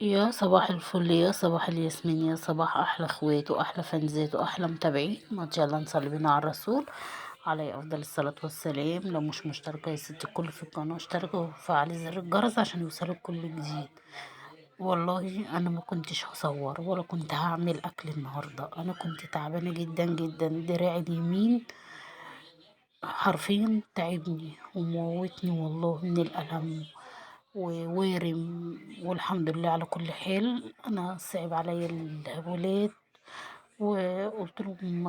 يا صباح الفل، يا صباح الياسمين، يا صباح احلى اخوات واحلى فانزات واحلى متابعين. ما يلا نصلي بينا على الرسول عليه افضل الصلاة والسلام. لو مش مشتركة يا ست الكل في القناة اشتركوا وفعلي زر الجرس عشان يوصلك كل جديد. والله انا ما كنتش هصور ولا كنت هعمل اكل النهاردة. انا كنت تعبانة جدا جدا، دراعي اليمين حرفيا تعبني وموتني والله من الألم ووارم. والحمد لله على كل حال. أنا صعب عليا الولاد وقلت لهم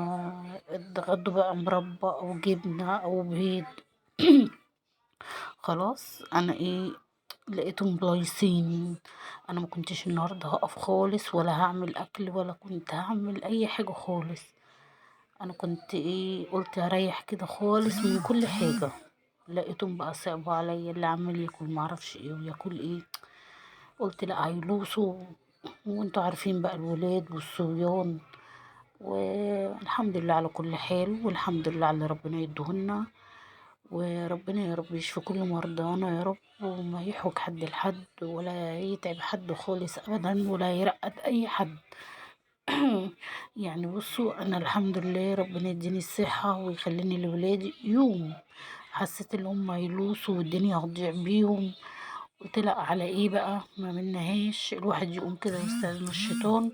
اتغدوا بقى مربى أو جبنة أو بيض. خلاص أنا لقيتهم لايصين. أنا ما كنتش النهاردة هقف خالص ولا هعمل أكل ولا كنت هعمل أي حاجة خالص. انا كنت قلت اريح كده خالص من كل حاجة. لقيتهم بقى صعبوا عليا، اللي عمال ياكل معرفش وياكل قلت لا هيلوسوا. وانتوا عارفين بقى الولاد والصبيان. والحمد لله على كل حال، والحمد لله على اللي ربنا يدهنا. وربنا يا رب يشفي كل مرضانا يا رب، وما يحوج حد لحد ولا يتعب حد خالص ابدا ولا يرقد اي حد. يعني بصوا انا الحمد لله ربنا يديني الصحة ويخليني لولادي يوم. حسيت ان هم هيلوسوا والدنيا هتضيع بيهم. قلت لا على بقى ما منهاش الواحد يقوم كده ويستعذ من الشيطان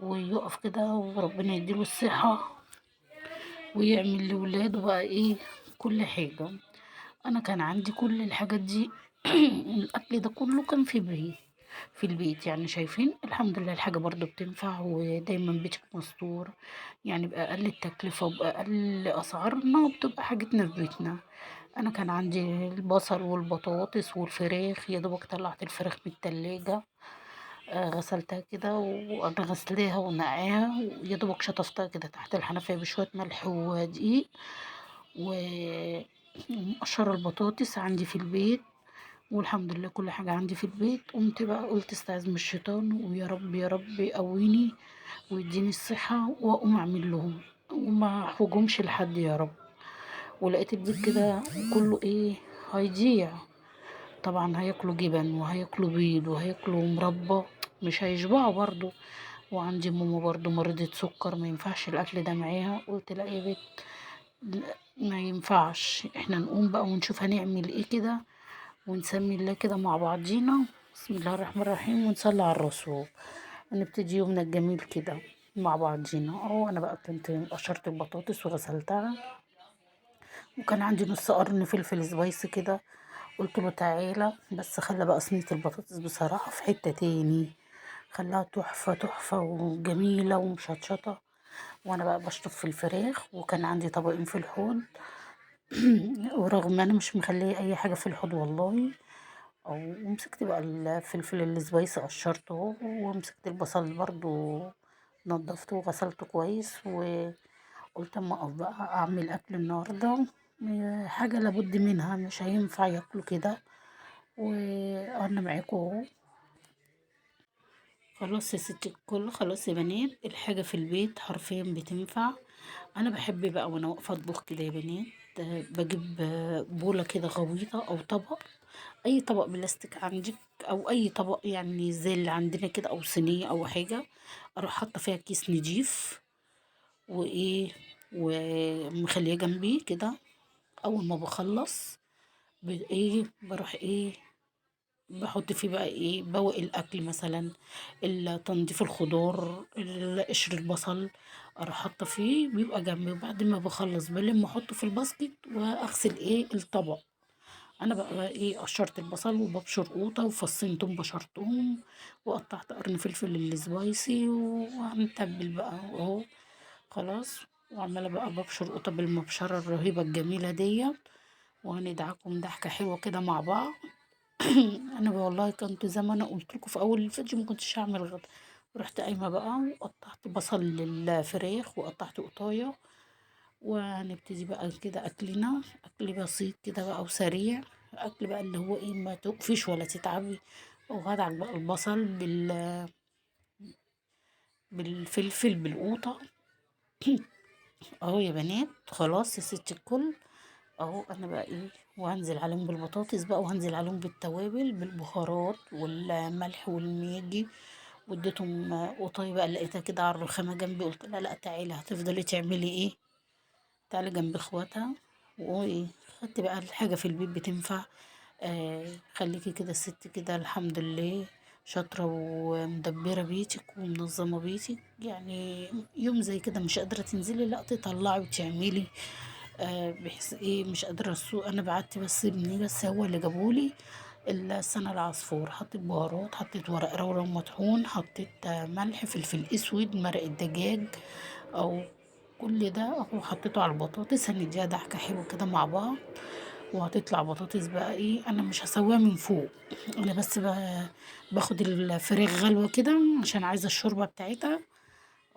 ويقف كده وربنا يديله الصحة ويعمل لولاده بقى كل حاجة. انا كان عندي كل الحاجات دي. الاكل ده كله كان في البيت. يعني شايفين الحمد لله الحاجة برضو بتنفع ودايما بيتك مستور. يعني بأقل التكلفة وبأقل أسعارنا بتبقى حاجتنا في بيتنا. أنا كان عندي البصل والبطاطس والفراخ، يا دوبك طلعت الفراخ من التلاجة. غسلتها كده وأنا غسلاها ونقعها ويا دوبك شطفتها كده تحت الحنفية بشوية ملح ودقيق و ومقشرة البطاطس عندي في البيت. والحمد لله كل حاجة عندي في البيت. قمت بقى قلت استعاذ من الشيطان ويا رب يا رب يقويني ويديني الصحة واقوم اعمل لهم وما احوجهمش لحد يا رب. ولقيت البيت كده كله هيضيع. طبعا هياكلوا جبن وهياكلوا بيض وهياكلوا مربى، مش هيشبعوا برضو. وعندي ماما برضو مريضة سكر، ما ينفعش الاكل ده معاها. قلت لا يا بيت، ما ينفعش. احنا نقوم بقى ونشوف هنعمل كده ونسمي الله كده مع بعضينا. بسم الله الرحمن الرحيم ونصلي على الرسول. نبتدي يومنا الجميل كده مع بعضينا. انا بقى كنت قشرت البطاطس وغسلتها وكان عندي نص قرن فلفل سبايسي كده. قلت له تعالى بس خلى بقى صينية البطاطس بصراحة في حتة تاني. خلاها تحفة تحفة وجميلة ومشطشطة. وانا بقى بشطف في الفراخ وكان عندي طبقين في الحوض. ورغم انا مش مخليه اي حاجة في الحوض والله. ومسكت بقى الفلفل السبايسي قشرته ومسكت البصل برضو نضفته وغسلته كويس. وقلت اما اقف بقى اعمل اكل النهارده. حاجه لابد منها، مش هينفع ياكلوا كده. وانا معاكم اهو. خلاص يا ستي الكل، خلاص يا بنات، الحاجة في البيت حرفيا بتنفع. انا بحب بقى وانا واقفة اطبخ كده يا بنات. بجيب بولة كده غويطة او طبق، اي طبق بلاستيك عندك او اي طبق يعني زي اللي عندنا كده او صينية او حاجة. اروح حاطة فيها كيس نضيف وايه ومخليه جنبي كده. اول ما بخلص بروح باحط فيه بقى بواقي الأكل مثلًا، تنضيف الخضار، قشر البصل، أروح حاطة فيه بيبقى جنبي. وبعد ما باخلّص بالِم أحطه في الباسكت وأغسل الطبق. أنا بقى قشرت البصل وبابشر قوطة وفصين توم بشرتهم وقطعت قرن فلفل السبايسي وهنتبل بقى أهو. خلاص. وعمالة بقى بابشر قوطة بالمبشرة الرهيبة الجميلة ديّة. وهندعكم ضحكة حلوة كده مع بعض. انا والله كنت زي ما انا قلت لكم في اول الفيديو ما كنتش هعمل غدا. رحت قايمه بقى وقطعت بصل للفراخ وقطعت قطايه. وهنبتدي بقى كده اكلنا اكل بسيط كده بقى وسريع. اكل بقى اللي هو ما تقفيش ولا تتعبي. وهدعك بقى البصل بالفلفل بالقوطه. اهو يا بنات خلاص يا ست الكل. اهو انا بقى ايه، وهنزل عليهم بالبطاطس بقى، وهنزل عليهم بالتوابل بالبهارات والملح والميجي. واديتهم قطايه بقى، لقيتها كده على الرخامه جنبي، قلت لها لا تعالي هتفضلي تعملي ايه، تعالي جنب اخواتها. وايه، خدت بقى الحاجه في البيت بتنفع. خليكي كده ست كده الحمد لله، شاطرة ومدبرة بيتك ومنظمة بيتك، يعني يوم زي كده مش قادرة تنزلي لا تطلعي وتعملي. بحيث ايه، مش قادرة السوق، انا بعت بس ابني بس هو اللي جابولي السنة العصفور، حطيت بهارات، حطيت ورق لورا مطحون، حطيت ملح، فلفل اسود، مرق الدجاج او كل ده اهو، حطيته على البطاطس هنديها ضحكة حلوة كده مع بعض. وهتطلع بطاطس بقى ايه، انا مش هسويها من فوق، انا بس باخد الفراخ غلوة كده عشان عايزة الشوربة بتاعتها.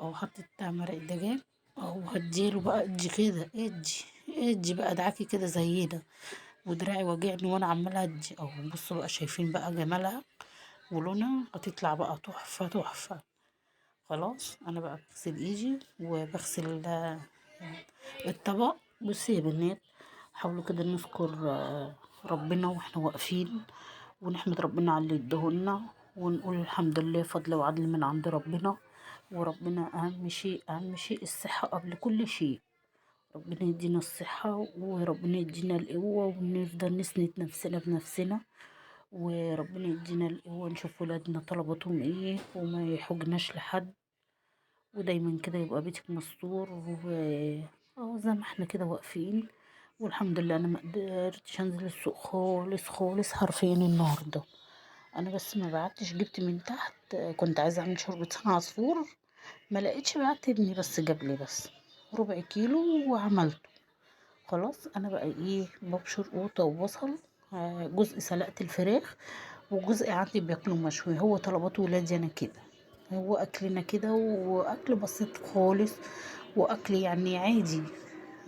او حطيت مرق الدجاج، او هديله بقى ادي كده، ادي بقى ادعكي كده زي ده، ودراعي واجعني وانا عمالة ادي. او بصوا بقى، شايفين بقى جمالها ولونها، هتطلع بقى تحفة تحفة. خلاص انا بقى بغسل ايدي وبغسل الطبق. بصي يا بنات، حاولوا كده نذكر ربنا واحنا واقفين، ونحمد ربنا على اللي ادهولنا، ونقول الحمد لله فضل وعدل من عند ربنا. وربنا اهم شيء، اهم شيء الصحة قبل كل شيء. ربنا يدينا الصحة وربنا يدينا القوة، ونفضل نسند نفسنا بنفسنا. وربنا يدينا القوة نشوف ولادنا طلباتهم ايه، وما يحوجناش لحد. ودايما كده يبقى بيتك مستور زي ما احنا كده واقفين. والحمد لله انا ما قدرتش انزل السوق خالص خالص حرفيا النهارده. انا بس ما بعتش، جبت من تحت، كنت عايزه اعمل شوربه سنة عصفور، ما لقيتش، بعت ابني بس جاب لي بس ربع كيلو وعملته. خلاص انا بقى ايه، ببشر قوطه وبصل. جزء سلقت الفراخ، وجزء عندي بياكلوا مشوي، هو طلبات ولادي انا كده. هو اكلنا كده، واكل بسيط خالص، واكل يعني عادي،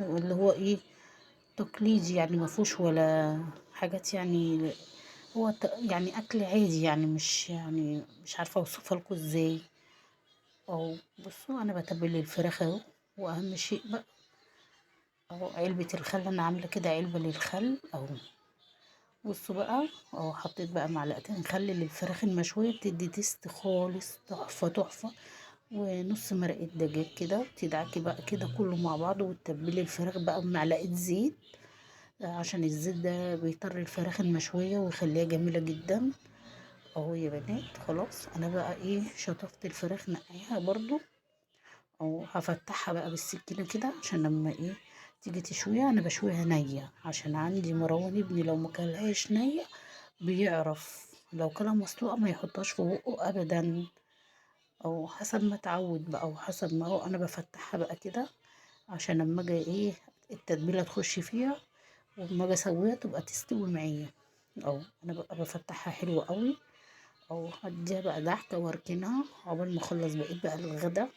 اللي هو ايه، تقليدي يعني، ما فيهوش ولا حاجات يعني. هو يعني اكل عادي يعني، مش يعني مش عارفه اوصفها لكم ازاي. او بصوا انا بتبل الفراخ اهو. واهم شيء بقى اهو علبه الخل، انا عامله كده علبه للخل اهو. بصوا بقى اهو، حطيت بقى معلقتين خل للفراخ المشويه، بتدي تيست خالص تحفه تحفه. ونص مرقه دجاج كده، تدعكي بقى كده كله مع بعضه، وتتبلي الفراخ بقى بمعلقه زيت، عشان الزيت ده بيطر الفراخ المشويه ويخليها جميله جدا. اهو يا بنات، خلاص انا بقى ايه، شطفت الفراخ نقيها برضو، او هفتحها بقى بالسكينه كده عشان لما ايه تيجي تشويها، انا بشويها نيه عشان عندي مروان ابني لو ما كلهاش نيه بيعرف، لو كلها مسلوقه ما يحطهاش في بقه ابدا، او حسب ما اتعود بقى، او حسب ما هو. انا بفتحها بقى كده عشان لما اجي ايه التتبيله تخش فيها، ولما اجي اسويها تبقى تستوي معايا. او انا بقى بفتحها حلوه قوي، او هديها بقى ضحكه واركنها عقبال ما اخلص بقيت بقى الغدا.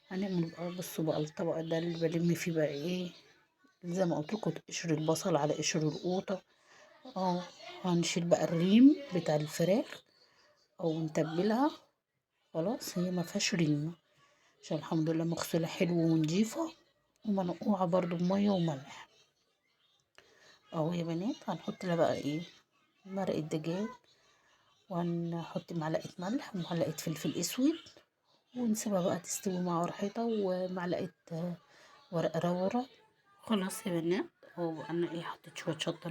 هنعمل بقى، بصوا بقى الطبق ده اللي بلم فيه بقى ايه، زي ما قلت لكم قشر البصل على قشر القوطه. اه هنشيل بقى الريم بتاع الفراخ او نتبلها. خلاص هي ما فيهاش ريم، عشان الحمد لله مغسوله حلو ونضيفه، ومنقوعه برضو بميه وملح. اهو يا بنات، هنحط لها بقى ايه، مرق الدجاج، وهنحط معلقه ملح ومعلقه فلفل اسود، ونسيبها بقى تستوي مع راحتها، ومعلقه ورق لورا. خلاص يا بنات، هو انا ايه، حطيت شويه شطه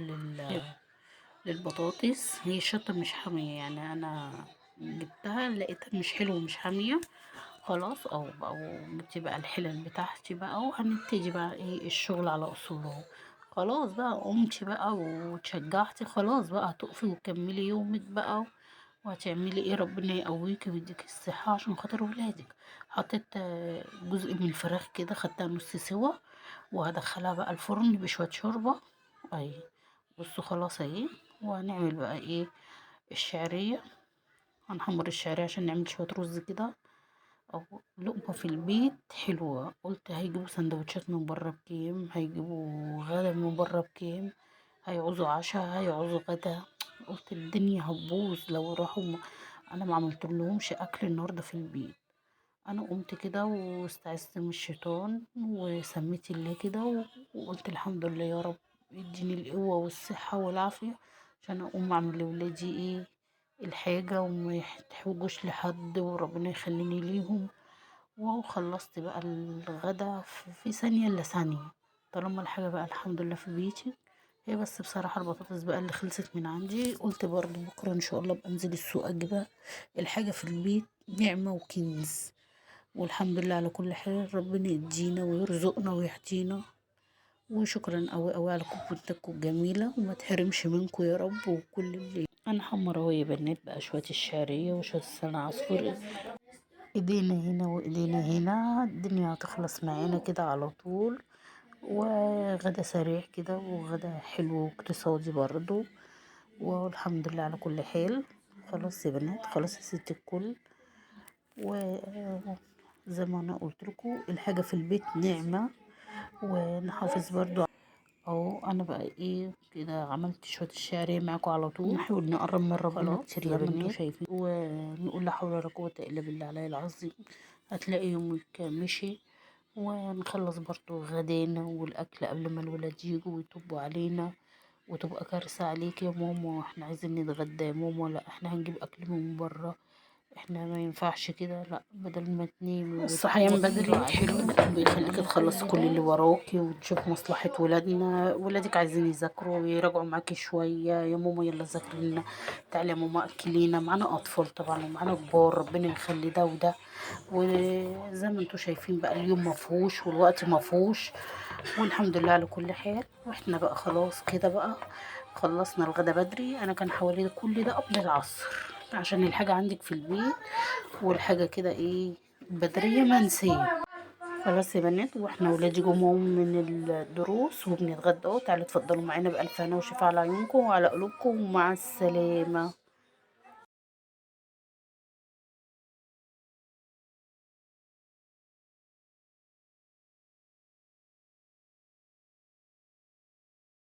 للبطاطس، هي الشطه مش حاميه يعني، انا جبتها لقيتها مش حلوه مش حاميه. خلاص او جبت بقى الحلل بتاعتي بقى، وهنبتدي بقى ايه الشغل على اصوله. خلاص بقى قمتي بقى وتشجعتي، خلاص بقى هتقفي وتكملي يومك بقى، وهتعملي ايه، ربنا يقويكي ويديك الصحة عشان خاطر ولادك. حطيت جزء من الفراخ كده، خدتها نص سوا، وهدخلها بقى الفرن بشوية شوربة. اي بصوا خلاص اهي. وهنعمل بقى ايه، الشعرية، هنحمر الشعرية عشان نعمل شوية رز كده، او لقمة في البيت حلوة. قلت هيجيبوا سندوتشات من بره بكام، هيجيبوا غدا من بره بكام، هيعوزوا عشاء هيعوزوا غدا، قلت الدنيا هتبوظ لو راحوا انا ما عملتلهمش اكل النهارده في البيت. انا قمت كده واستعذت من الشيطان وسميت الله كده وقلت الحمد لله يا رب، يديني القوة والصحة والعافية عشان اقوم اعمل لولادي الحاجة وما يحتاجوش لحد، وربنا يخليني ليهم. وهو خلصت بقى الغدا في ثانية الا ثانية، طالما الحاجة بقى الحمد لله في بيتي. هي بس بصراحة البطاطس بقى اللي خلصت من عندي، قلت برضه بكرة ان شاء الله بنزل السوق اجيبها. الحاجة في البيت نعمة وكنز، والحمد لله على كل حال. ربنا يدينا ويرزقنا ويهدينا. وشكرا قوي قوي على كوبونتكم الجميلة، وما تحرمش منكم يا رب. وكل اللي انا حمرا اهو يا بنات بقى شوية الشعرية وشوية السلة عصفور، ايدينا هنا وايدينا هنا، الدنيا هتخلص معانا كده على طول. وغدا سريع كده وغدا حلو واقتصادي برضو، والحمد لله على كل حال. خلاص يا بنات، خلاص يا ست الكل. وزي ما انا قلت لكم الحاجة في البيت نعمة، ونحافظ برضو. اهو انا بقى كده عملت شوية الشعرية معاكم على طول. نحاول نقرب من ربنا كتير يا بنات، شايفين، ونقول لا حول ولا قوة الا بالله العلي العظيم. هتلاقي يومك مشي. ونخلص برضو غدانا والاكل قبل ما الولاد يجوا ويطبوا علينا، وتبقى كارثة عليك يا ماما، احنا عايزين نتغدى يا ماما، لا احنا هنجيب اكل من بره، احنا ما ينفعش كده. لا، بدل ما تنامي الصحيان بدري حلو، بيخليك تخلص كل اللي وراكي وتشوف مصلحة ولادنا. ولادك عايزين يذاكروا ويراجعوا معاكي شوية، يا ماما يلا ذاكري لنا، تعالي يا ماما اكلينا. معانا اطفال طبعا ومعانا كبار، ربنا يخلي ده وده. وزي ما انتوا شايفين بقى اليوم مفهوش والوقت مفهوش، والحمد لله على كل حال. واحنا بقى خلاص كده بقى خلصنا الغدا بدري. انا كان حوالي كل ده قبل العصر عشان الحاجة عندك في البيت، والحاجة كده بدرية منسية. خلاص يا بنات، واحنا ولادي جم من الدروس وبنتغدى اهو. تعالوا اتفضلوا معانا بألف هنا وشفا على عيونكم وعلى قلوبكم، ومع السلامة.